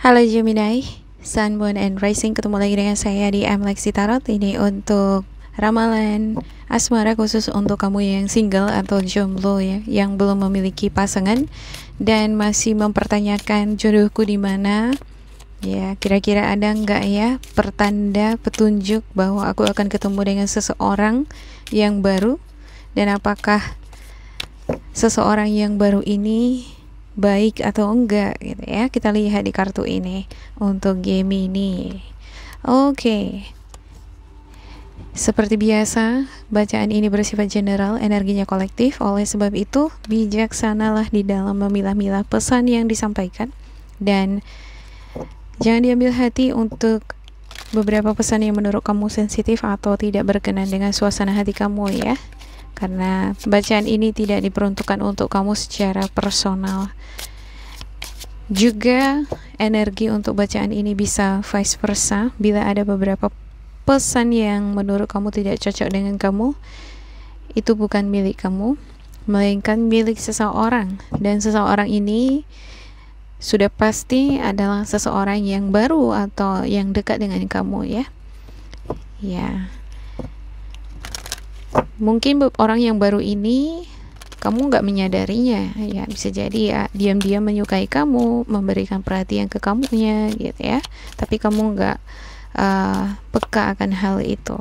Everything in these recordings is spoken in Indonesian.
Halo Gemini, Sun, Moon, and Rising. Ketemu lagi dengan saya di Lexi Tarot. Ini untuk ramalan asmara khusus untuk kamu yang single atau jomblo ya, yang belum memiliki pasangan dan masih mempertanyakan jodohku di mana. Ya, kira-kira ada nggak ya pertanda petunjuk bahwa aku akan ketemu dengan seseorang yang baru, dan apakah seseorang yang baru ini baik atau enggak gitu ya. Kita lihat di kartu ini untuk Gemini. Oke. Seperti biasa, bacaan ini bersifat general, energinya kolektif. Oleh sebab itu, bijaksanalah di dalam memilah-milah pesan yang disampaikan, dan jangan diambil hati untuk beberapa pesan yang menurut kamu sensitif atau tidak berkenan dengan suasana hati kamu ya, karena bacaan ini tidak diperuntukkan untuk kamu secara personal. Juga energi untuk bacaan ini bisa vice versa. Bila ada beberapa pesan yang menurut kamu tidak cocok dengan kamu, itu bukan milik kamu, melainkan milik seseorang, dan seseorang ini sudah pasti adalah seseorang yang baru atau yang dekat dengan kamu ya. Ya. Mungkin orang yang baru ini kamu nggak menyadarinya ya, bisa jadi ya diam-diam menyukai kamu, memberikan perhatian ke kamunya gitu ya, tapi kamu nggak peka akan hal itu.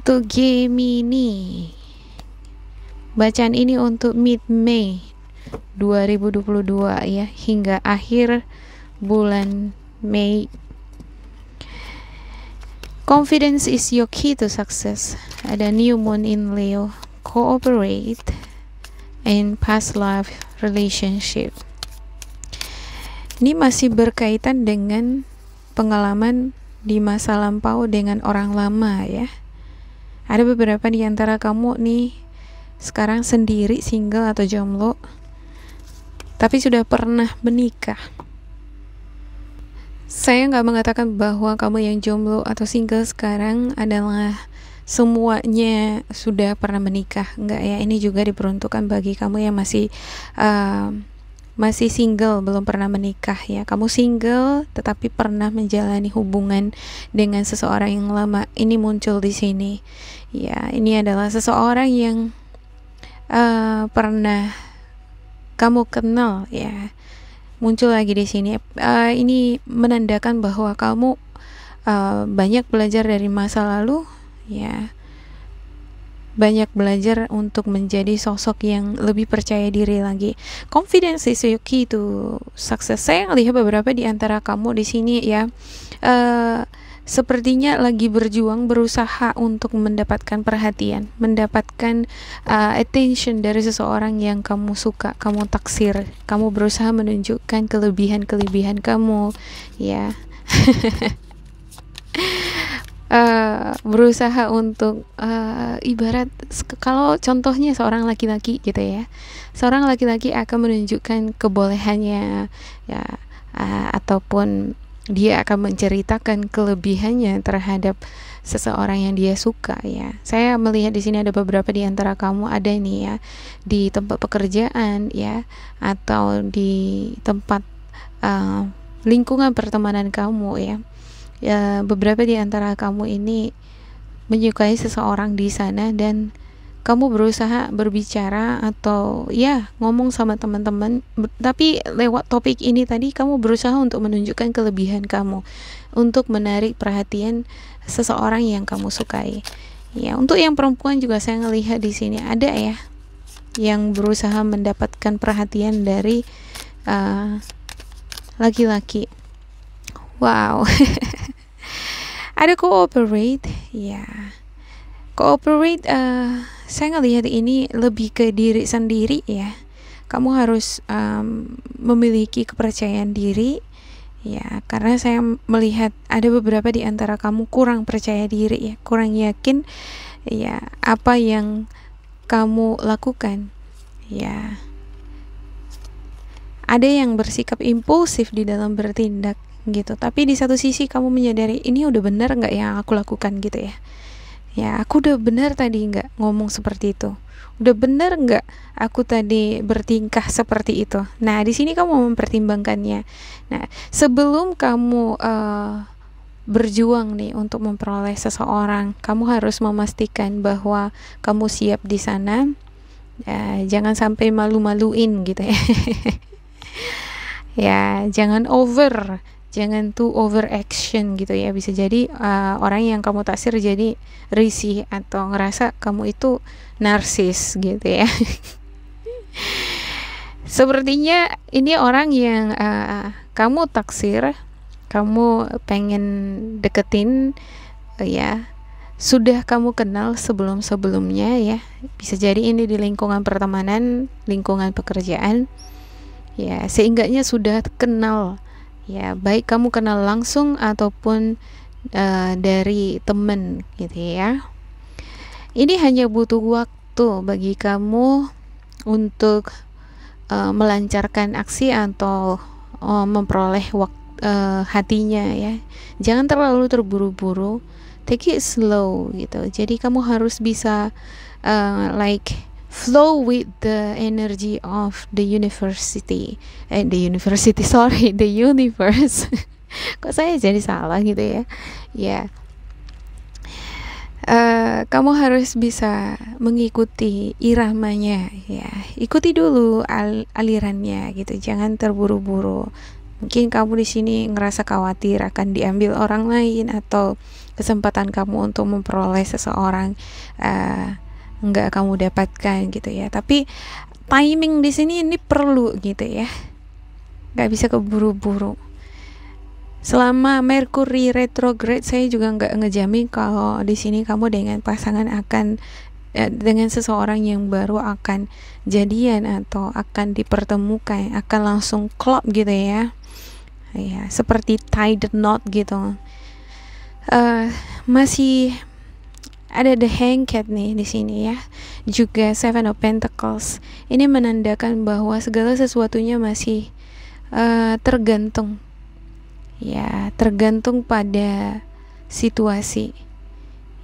Untuk Gemini, bacaan ini untuk mid-Mei 2022 ya, hingga akhir bulan Mei. Confidence is your key to success. Ada new moon in Leo. Cooperate in past life relationship. Ini masih berkaitan dengan pengalaman di masa lampau dengan orang lama ya. Ada beberapa di antara kamu nih sekarang sendiri, single atau jomblo, tapi sudah pernah menikah. Saya nggak mengatakan bahwa kamu yang jomblo atau single sekarang adalah semuanya sudah pernah menikah, enggak ya. Ini juga diperuntukkan bagi kamu yang masih single, belum pernah menikah ya. Kamu single tetapi pernah menjalani hubungan dengan seseorang yang lama. Ini muncul di sini ya. Ini adalah seseorang yang pernah kamu kenal ya, muncul lagi di sini. Ini menandakan bahwa kamu banyak belajar dari masa lalu ya, banyak belajar untuk menjadi sosok yang lebih percaya diri lagi. Confidence is your key to success. Saya melihat beberapa di antara kamu di sini ya, sepertinya lagi berjuang, berusaha untuk mendapatkan perhatian, mendapatkan attention dari seseorang yang kamu suka, kamu taksir. Kamu berusaha menunjukkan kelebihan kamu ya. Berusaha untuk ibarat kalau contohnya seorang laki-laki gitu ya, seorang laki-laki akan menunjukkan kebolehannya ya, ataupun dia akan menceritakan kelebihannya terhadap seseorang yang dia suka ya. Saya melihat di sini ada beberapa di antara kamu ada nih ya, di tempat pekerjaan ya, atau di tempat lingkungan pertemanan kamu ya. Ya, beberapa di antara kamu ini menyukai seseorang di sana, dan kamu berusaha berbicara atau ya ngomong sama teman-teman, tapi lewat topik ini tadi kamu berusaha untuk menunjukkan kelebihan kamu, untuk menarik perhatian seseorang yang kamu sukai. Ya, untuk yang perempuan juga saya ngelihat di sini ada ya yang berusaha mendapatkan perhatian dari laki-laki. Wow. Ada cooperate ya. Cooperate, saya ngelihat ini lebih ke diri sendiri ya. Kamu harus memiliki kepercayaan diri ya, karena saya melihat ada beberapa di antara kamu kurang percaya diri ya, kurang yakin ya apa yang kamu lakukan ya. Ada yang bersikap impulsif di dalam bertindak gitu, tapi di satu sisi kamu menyadari ini udah benar nggak yang aku lakukan gitu ya. Ya, aku udah benar tadi nggak ngomong seperti itu? Udah benar nggak aku tadi bertingkah seperti itu? Nah, di sini kamu mempertimbangkannya. Nah, sebelum kamu berjuang nih untuk memperoleh seseorang, kamu harus memastikan bahwa kamu siap di sana. Jangan sampai malu-maluin gitu ya. Ya, jangan too over action gitu ya. Bisa jadi orang yang kamu taksir jadi risih atau ngerasa kamu itu narsis gitu ya. Sepertinya ini orang yang kamu taksir, kamu pengen deketin, ya sudah kamu kenal sebelum-sebelumnya ya. Bisa jadi ini di lingkungan pertemanan, lingkungan pekerjaan. Ya, seenggaknya sudah kenal. Ya, baik kamu kenal langsung ataupun dari temen gitu ya. Ini hanya butuh waktu bagi kamu untuk melancarkan aksi atau memperoleh hatinya ya. Jangan terlalu terburu-buru, take it slow gitu. Jadi kamu harus bisa like flow with the energy of the university, the universe. Kok saya jadi salah gitu ya. Ya, kamu harus bisa mengikuti iramanya ya. Ikuti dulu alirannya gitu. Jangan terburu-buru. Mungkin kamu di sini ngerasa khawatir akan diambil orang lain atau kesempatan kamu untuk memperoleh seseorang nggak kamu dapatkan gitu ya. Tapi timing di sini ini perlu gitu ya. Nggak bisa keburu-buru. Selama Mercury retrograde, saya juga nggak ngejamin kalau di sini kamu dengan pasangan akan dengan seseorang yang baru akan jadian atau akan dipertemukan, akan langsung klop gitu ya. Ya, seperti tied knot gitu. Masih ada the hanged nih di sini ya. Juga Seven of Pentacles. Ini menandakan bahwa segala sesuatunya masih tergantung. Ya, tergantung pada situasi.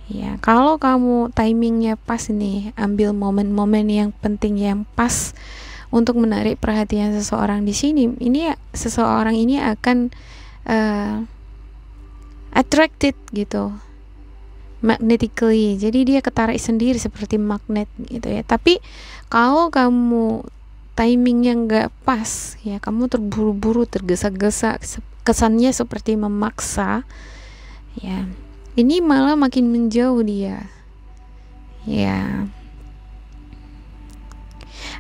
Ya, kalau kamu timingnya pas nih, ambil momen-momen yang penting yang pas untuk menarik perhatian seseorang di sini. Ini seseorang ini akan attracted gitu, magnetically. Jadi dia ketarik sendiri seperti magnet gitu ya. Tapi kalau kamu timingnya nggak pas, ya kamu terburu-buru, tergesa-gesa, kesannya seperti memaksa, ya ini malah makin menjauh dia. Ya,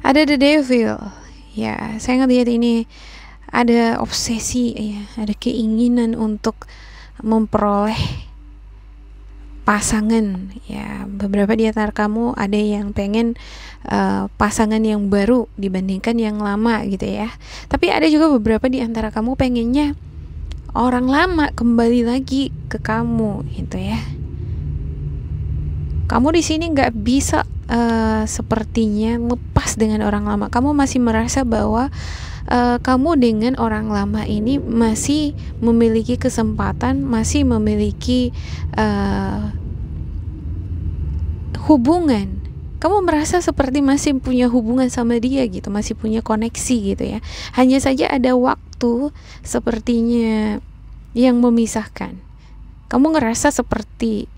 ada the devil. Ya, saya ngelihat ini ada obsesi ya, ada keinginan untuk memperoleh pasangan ya. Beberapa di antara kamu ada yang pengen pasangan yang baru dibandingkan yang lama gitu ya. Tapi ada juga beberapa di antara kamu pengennya orang lama kembali lagi ke kamu gitu ya. Kamu di sini nggak bisa sepertinya lepas dengan orang lama. Kamu masih merasa bahwa kamu dengan orang lama ini masih memiliki kesempatan, masih memiliki hubungan. Kamu merasa seperti masih punya hubungan sama dia gitu, masih punya koneksi gitu ya. Hanya saja ada waktu sepertinya yang memisahkan. Kamu ngerasa seperti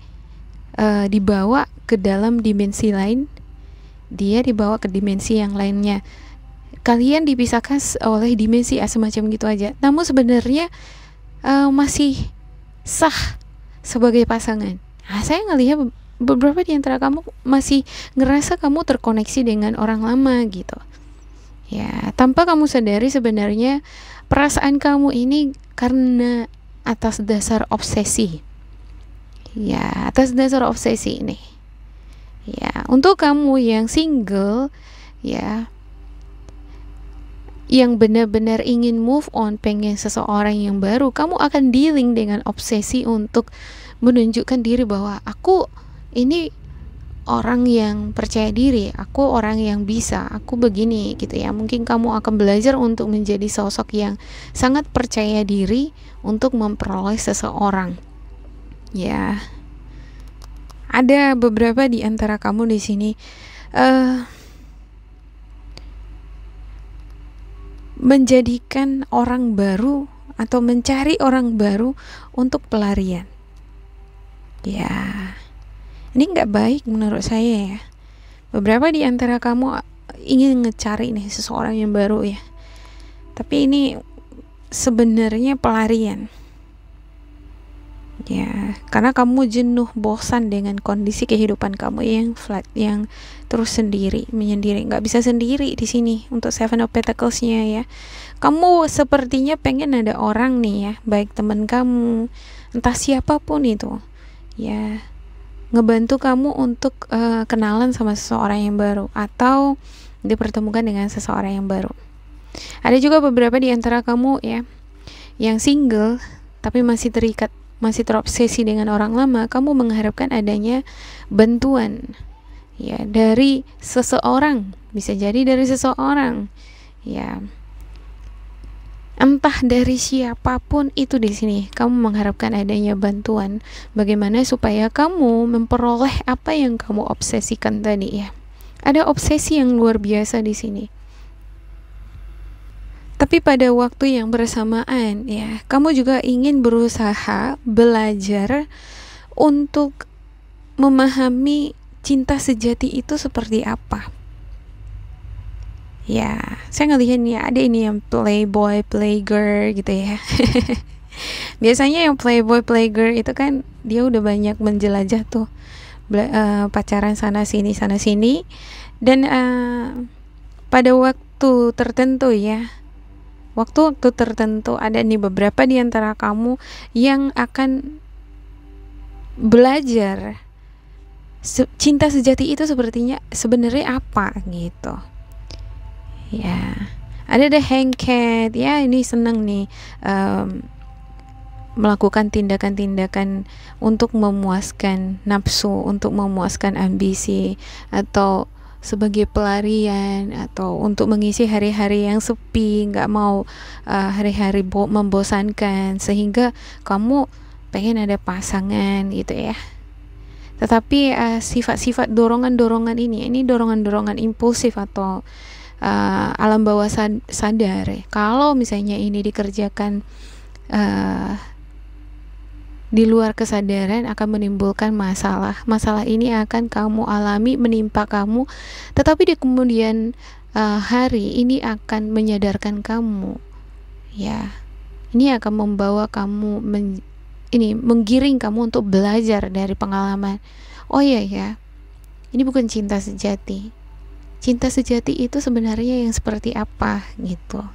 dibawa ke dalam dimensi lain, dia dibawa ke dimensi yang lainnya. Kalian dipisahkan oleh dimensi semacam gitu aja. Namun sebenarnya masih sah sebagai pasangan. Nah, saya ngelihat beberapa di antara kamu masih ngerasa kamu terkoneksi dengan orang lama gitu. Ya, tanpa kamu sadari sebenarnya perasaan kamu ini karena atas dasar obsesi. Ya, atas dasar obsesi ini. Ya, untuk kamu yang single, ya, yang benar-benar ingin move on, pengen seseorang yang baru, kamu akan dealing dengan obsesi untuk menunjukkan diri bahwa aku ini orang yang percaya diri, aku orang yang bisa, aku begini gitu ya. Mungkin kamu akan belajar untuk menjadi sosok yang sangat percaya diri untuk memperoleh seseorang. Ya, ada beberapa di antara kamu di sini menjadikan orang baru atau mencari orang baru untuk pelarian. Ya, ini nggak baik menurut saya ya. Beberapa di antara kamu ingin ngecari nih seseorang yang baru ya. Tapi ini sebenarnya pelarian. Ya, karena kamu jenuh, bosan dengan kondisi kehidupan kamu yang flat, yang terus menyendiri, nggak bisa sendiri di sini untuk Seven of Pentacles-nya ya. Kamu sepertinya pengen ada orang nih ya, baik teman kamu, entah siapapun itu, ya, ngebantu kamu untuk kenalan sama seseorang yang baru atau dipertemukan dengan seseorang yang baru. Ada juga beberapa di antara kamu ya, yang single tapi masih terikat, masih terobsesi dengan orang lama. Kamu mengharapkan adanya bantuan ya dari seseorang, bisa jadi dari seseorang ya, entah dari siapapun itu. Di sini kamu mengharapkan adanya bantuan bagaimana supaya kamu memperoleh apa yang kamu obsesikan tadi ya. Ada obsesi yang luar biasa di sini. Tapi pada waktu yang bersamaan ya, kamu juga ingin berusaha belajar untuk memahami cinta sejati itu seperti apa. Ya, saya ngelihat nih ada ini yang playboy, playgirl gitu ya. Biasanya yang playboy, playgirl itu kan dia udah banyak menjelajah tuh, pacaran sana sini dan pada waktu tertentu ya, waktu tertentu ada nih beberapa di antara kamu yang akan belajar cinta sejati itu sebenarnya apa gitu ya. Ada the hang cat ya, ini seneng nih melakukan tindakan-tindakan untuk memuaskan nafsu, untuk memuaskan ambisi, atau sebagai pelarian, atau untuk mengisi hari-hari yang sepi, nggak mau hari-hari membosankan, sehingga kamu pengen ada pasangan gitu ya. Tetapi sifat-sifat dorongan-dorongan ini dorongan-dorongan impulsif atau alam bawah sadar ya. Kalau misalnya ini dikerjakan di luar kesadaran akan menimbulkan masalah. Masalah ini akan kamu alami, menimpa kamu, tetapi di kemudian hari ini akan menyadarkan kamu ya. Ini akan membawa kamu menggiring kamu untuk belajar dari pengalaman. Oh iya ya, ini bukan cinta sejati. Cinta sejati itu sebenarnya yang seperti apa gitu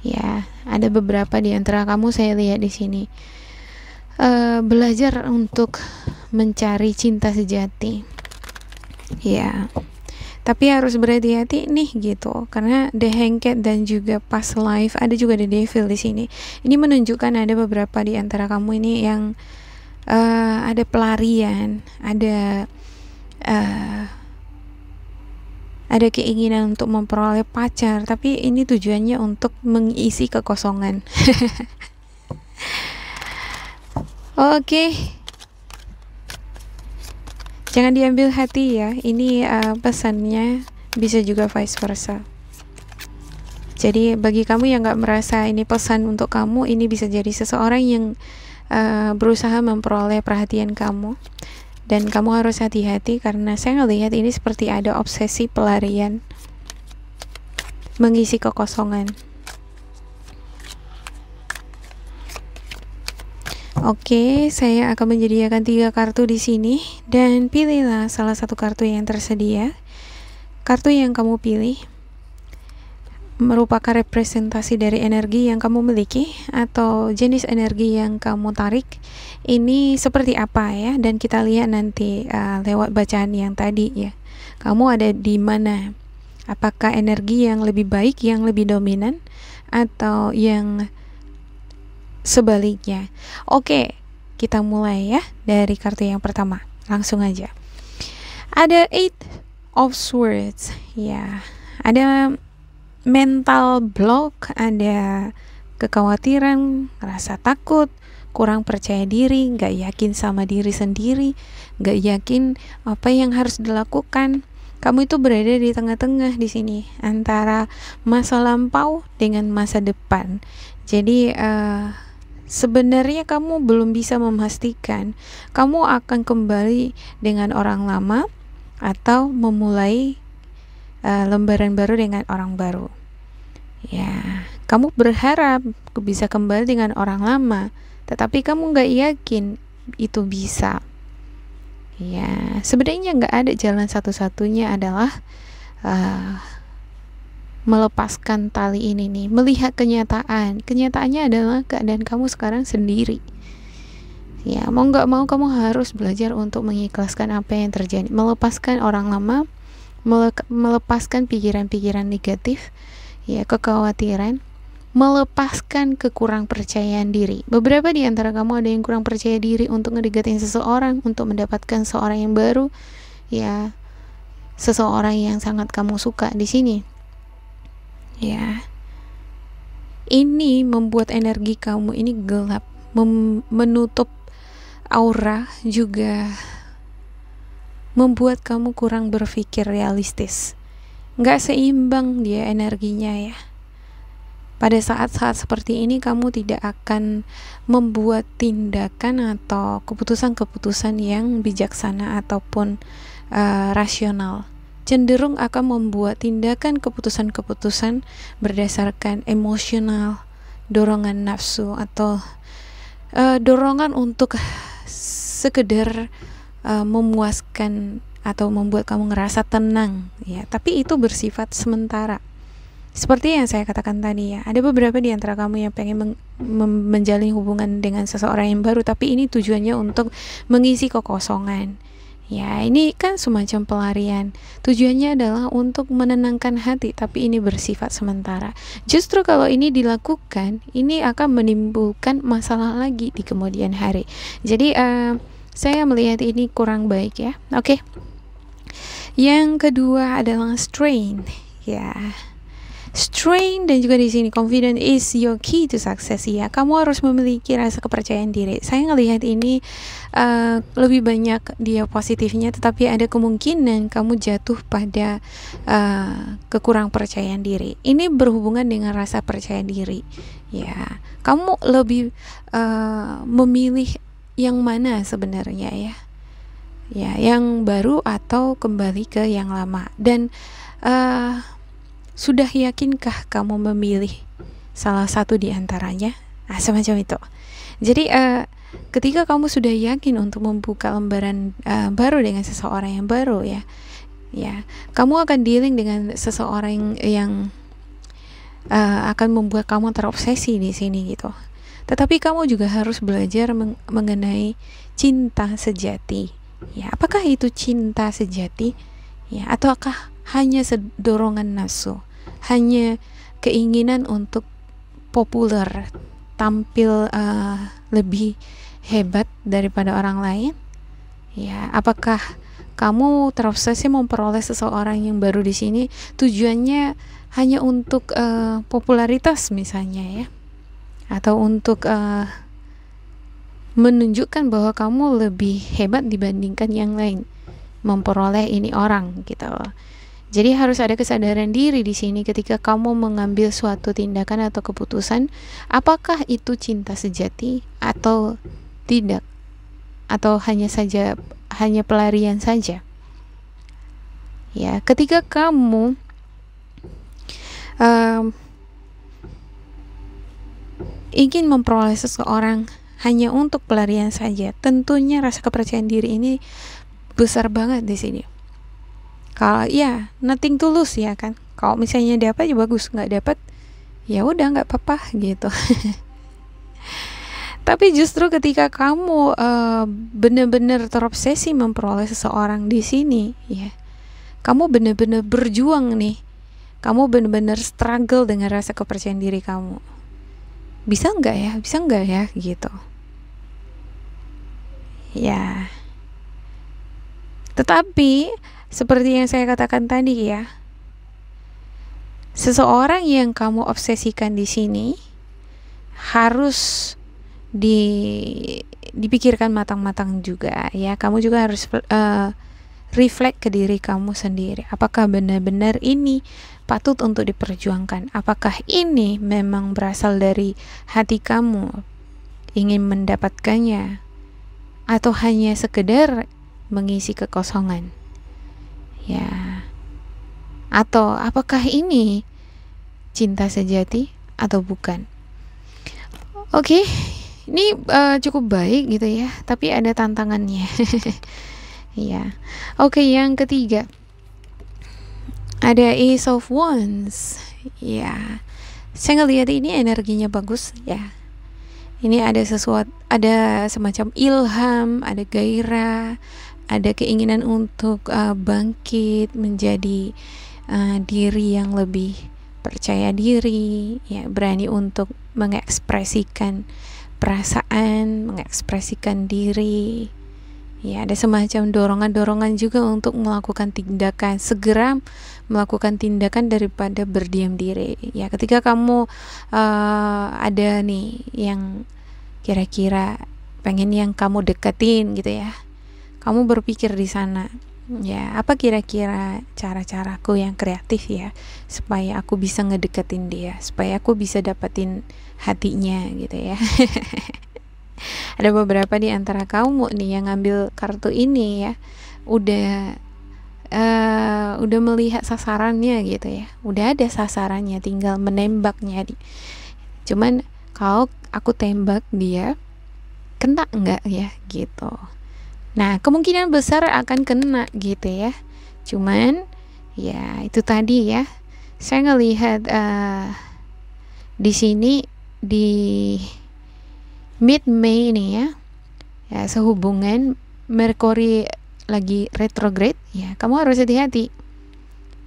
ya. Ada beberapa di antara kamu saya lihat di sini belajar untuk mencari cinta sejati ya, tapi harus berhati-hati nih gitu, karena the hanged dan juga past life, ada juga the devil di sini. Ini menunjukkan ada beberapa di antara kamu ini yang ada pelarian, ada keinginan untuk memperoleh pacar, tapi ini tujuannya untuk mengisi kekosongan. Oke. Jangan diambil hati ya. Ini pesannya, bisa juga vice versa. Jadi bagi kamu yang gak merasa ini pesan untuk kamu, ini bisa jadi seseorang yang berusaha memperoleh perhatian kamu. Dan kamu harus hati-hati karena saya ngelihat ini seperti ada obsesi pelarian, mengisi kekosongan. Oke, saya akan menyediakan 3 kartu di sini dan pilihlah salah satu kartu yang tersedia. Kartu yang kamu pilih merupakan representasi dari energi yang kamu miliki atau jenis energi yang kamu tarik. Ini seperti apa ya? Dan kita lihat nanti lewat bacaan yang tadi ya. Kamu ada di mana? Apakah energi yang lebih baik, yang lebih dominan, atau yang sebaliknya? Oke, kita mulai ya dari kartu yang pertama. Langsung aja. Ada 8 of Swords ya. Ada mental block, ada kekhawatiran, rasa takut, kurang percaya diri, nggak yakin sama diri sendiri, nggak yakin apa yang harus dilakukan. Kamu itu berada di tengah-tengah di sini antara masa lampau dengan masa depan. Jadi sebenarnya kamu belum bisa memastikan kamu akan kembali dengan orang lama atau memulai lembaran baru dengan orang baru. Ya, kamu berharap bisa kembali dengan orang lama, tetapi kamu nggak yakin itu bisa. Ya, sebenarnya nggak ada jalan satu-satunya adalah melepaskan tali ini nih, melihat kenyataan. Kenyataannya adalah keadaan kamu sekarang sendiri. Ya, mau nggak mau kamu harus belajar untuk mengikhlaskan apa yang terjadi, melepaskan orang lama, melepaskan pikiran-pikiran negatif, ya, kekhawatiran, melepaskan kekurang percayaan diri. Beberapa di antara kamu ada yang kurang percaya diri untuk ngedeketin seseorang, untuk mendapatkan seorang yang baru, ya, seseorang yang sangat kamu suka di sini. Ya, ini membuat energi kamu ini gelap, menutup aura, juga membuat kamu kurang berpikir realistis. Nggak seimbang dia energinya ya. Pada saat-saat seperti ini kamu tidak akan membuat tindakan atau keputusan-keputusan yang bijaksana ataupun rasional. Cenderung akan membuat tindakan keputusan-keputusan berdasarkan emosional, dorongan nafsu, atau dorongan untuk sekedar memuaskan atau membuat kamu ngerasa tenang ya, tapi itu bersifat sementara. Seperti yang saya katakan tadi ya, ada beberapa di antara kamu yang pengen menjalin hubungan dengan seseorang yang baru, tapi ini tujuannya untuk mengisi kekosongan. Ya, ini kan semacam pelarian. Tujuannya adalah untuk menenangkan hati, tapi ini bersifat sementara. Justru kalau ini dilakukan, ini akan menimbulkan masalah lagi di kemudian hari. Jadi saya melihat ini kurang baik ya. Oke. Yang kedua adalah strain. Ya. Strain dan juga di sini confidence is your key to success ya. Kamu harus memiliki rasa kepercayaan diri. Saya ngelihat ini lebih banyak dia positifnya, tetapi ada kemungkinan kamu jatuh pada kekurang percayaan diri. Ini berhubungan dengan rasa percaya diri. Ya, kamu lebih memilih yang mana sebenarnya ya? Ya, yang baru atau kembali ke yang lama. Dan sudah yakinkah kamu memilih salah satu di antaranya? Semacam itu. Jadi ketika kamu sudah yakin untuk membuka lembaran baru dengan seseorang yang baru ya, kamu akan dealing dengan seseorang yang akan membuat kamu terobsesi di sini gitu. Tetapi kamu juga harus belajar mengenai cinta sejati. Ya, apakah itu cinta sejati? Ya, ataukah hanya dorongan nafsu, hanya keinginan untuk populer, tampil lebih hebat daripada orang lain? Ya, apakah kamu terobsesi memperoleh seseorang yang baru di sini tujuannya hanya untuk popularitas misalnya ya, atau untuk menunjukkan bahwa kamu lebih hebat dibandingkan yang lain, memperoleh ini orang gitu. Jadi harus ada kesadaran diri di sini ketika kamu mengambil suatu tindakan atau keputusan, apakah itu cinta sejati atau tidak, atau hanya pelarian saja. Ya, ketika kamu ingin memperoleh seseorang hanya untuk pelarian saja, tentunya rasa kepercayaan diri ini besar banget di sini. Kalau ya nothing tulus ya kan, kalau misalnya dapat ya bagus, nggak dapat ya udah nggak apa-apa gitu. Tapi justru ketika kamu benar-benar terobsesi memperoleh seseorang di sini ya, kamu benar-benar berjuang nih, kamu benar-benar struggle dengan rasa kepercayaan diri kamu. Bisa nggak ya gitu ya. Tetapi seperti yang saya katakan tadi ya, seseorang yang kamu obsesikan di sini harus dipikirkan matang-matang juga ya. Kamu juga harus reflect ke diri kamu sendiri. Apakah benar-benar ini patut untuk diperjuangkan? Apakah ini memang berasal dari hati kamu ingin mendapatkannya, atau hanya sekedar mengisi kekosongan? Ya. Atau apakah ini cinta sejati atau bukan? Oke, ini cukup baik gitu ya, tapi ada tantangannya. Ya. Oke, yang ketiga ada Ace of Wands. Ya, saya ngelihat ini energinya bagus ya. Ini ada sesuatu, ada semacam ilham, ada gairah, ada keinginan untuk bangkit menjadi diri yang lebih percaya diri, ya, berani untuk mengekspresikan perasaan, mengekspresikan diri. Ya, ada semacam dorongan-dorongan juga untuk melakukan tindakan, segera melakukan tindakan daripada berdiam diri. Ya, ketika kamu ada nih yang kira-kira pengen yang kamu deketin gitu ya, kamu berpikir di sana, ya, apa kira-kira cara-caraku yang kreatif ya supaya aku bisa ngedeketin dia, supaya aku bisa dapetin hatinya gitu ya. Ada beberapa di antara kamu nih yang ngambil kartu ini ya, udah melihat sasarannya gitu ya, udah ada sasarannya, tinggal menembaknya. Cuman kalau aku tembak dia, kena nggak ya gitu. Nah, kemungkinan besar akan kena gitu ya. Cuman ya itu tadi ya, saya ngelihat di sini di mid Mei nih ya, sehubungan Merkuri lagi retrograde ya, kamu harus hati-hati.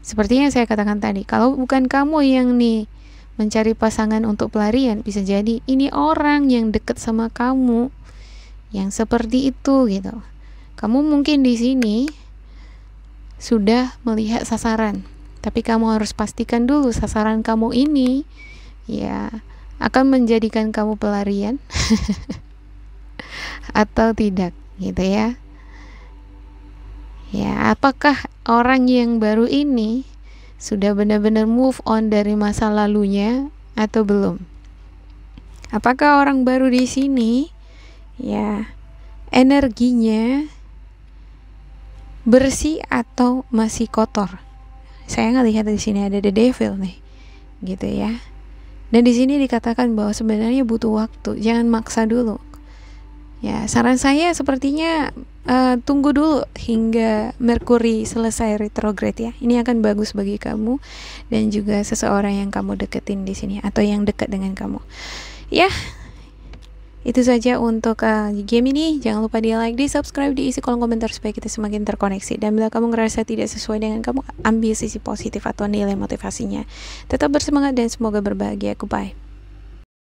Seperti yang saya katakan tadi, kalau bukan kamu yang nih mencari pasangan untuk pelarian, bisa jadi ini orang yang deket sama kamu yang seperti itu gitu. Kamu mungkin di sini sudah melihat sasaran, tapi kamu harus pastikan dulu sasaran kamu ini ya akan menjadikan kamu pelarian atau tidak gitu ya. Ya, apakah orang yang baru ini sudah benar-benar move on dari masa lalunya atau belum? Apakah orang baru di sini ya energinya bersih atau masih kotor? Saya ngelihat di sini ada the devil nih, gitu ya. Dan di sini dikatakan bahwa sebenarnya butuh waktu, jangan maksa dulu. Ya, saran saya sepertinya tunggu dulu hingga Merkuri selesai retrograde ya. Ini akan bagus bagi kamu dan juga seseorang yang kamu deketin di sini atau yang dekat dengan kamu. Ya. Itu saja untuk game ini. Jangan lupa di like, di subscribe, diisi kolom komentar supaya kita semakin terkoneksi. Dan bila kamu ngerasa tidak sesuai dengan kamu, ambil sisi positif atau nilai motivasinya. Tetap bersemangat dan semoga berbahagia. Goodbye.